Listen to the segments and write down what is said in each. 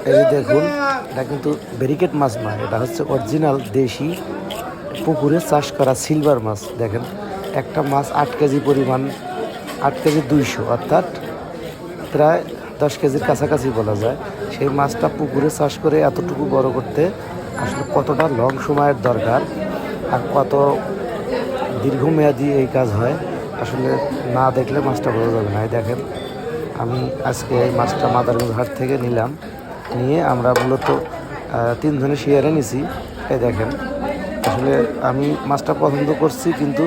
এই যে দেখুন, এটা কিন্তু ব্যারিকেড মাছ নয়, এটা হচ্ছে অরিজিনাল দেশি পুকুরে চাষ করা সিলভার মাছ। দেখেন, একটা মাছ 8 কেজি পরিমাণ, 8 কেজি 200, অর্থাৎ প্রায় 10 কেজির কাছাকাছি বলা যায়। সেই মাছটা পুকুরে চাষ করে এতটুকু বড় করতে আসলে কতটা লং সময়ের দরকার আর কত দীর্ঘমেয়াদী এই কাজ হয়, আসলে না দেখলে মাছটা বোঝা যাবে না। এই দেখেন, আমি আজকে এই মাছটা মাদারগঞ্জ হাট থেকে নিলাম, নিয়ে আমরা মূলত 3 জনে শেয়ারে নিছি। এই দেখেন, আসলে আমি মাছটা পছন্দ করছি, কিন্তু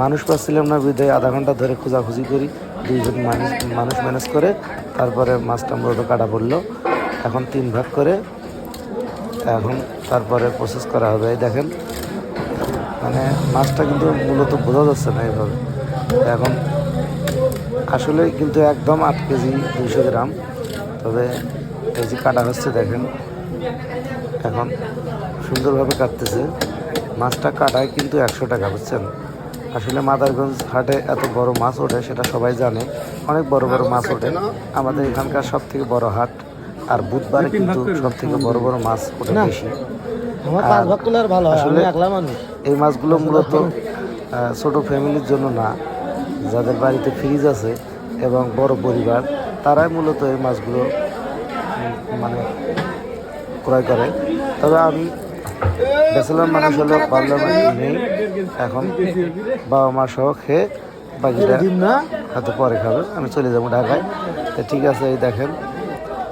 মানুষ পাচ্ছিলাম না, বিদায় আধা ঘন্টা ধরে খোঁজাখুঁজি করি, 2 জন মানুষ ম্যানেজ করে তারপরে মাছটা মূলত কাটা পড়লো। এখন 3 ভাগ করে এখন তারপরে প্রসেস করা হবে। এই দেখেন, মানে মাছটা কিন্তু মূলত বোঝা যাচ্ছে না এইভাবে। এখন আসলে কিন্তু একদম 8 কেজি 200 গ্রাম, তবে এই যে কাটা হচ্ছে দেখেন, এখন সুন্দরভাবে কাটতেছে। মাছটা কাটায় কিন্তু 100 টাকা, বুঝছেন। আসলে মাদারগঞ্জ হাটে এত বড় মাছ ওঠে সেটা সবাই জানে, অনেক বড় বড় মাছ ওঠে। আমাদের এখানকার সব থেকে বড় হাট, আর বুধবারে কিন্তু সব থেকে বড় বড় মাছ ওঠে বেশি। আসলে এই মাছগুলো মূলত ছোট ফ্যামিলির জন্য না, যাদের বাড়িতে ফ্রিজ আছে এবং বড় পরিবার, তারাই মূলত এই মাছগুলো মানে ক্রয় করে। তবে আমি ব্যাচেলর মানুষ হলেও পারলাম নেই, এখন বাবা মা সহ খেয়ে বাকিটা হয়তো পরে খাবে, আমি চলে যাবো ঢাকায়। তো ঠিক আছে, এই দেখেন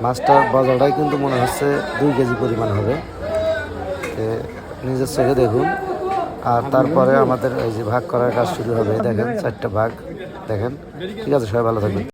মাছটার বাজারটাই কিন্তু মনে হচ্ছে 2 কেজি পরিমাণ হবে, নিজের চোখে দেখুন। আর তারপরে আমাদের এই যে ভাগ করার কাজ শুরু হবে, দেখেন 4টা ভাগ। দেখেন, ঠিক আছে, সবাই ভালো থাকবেন।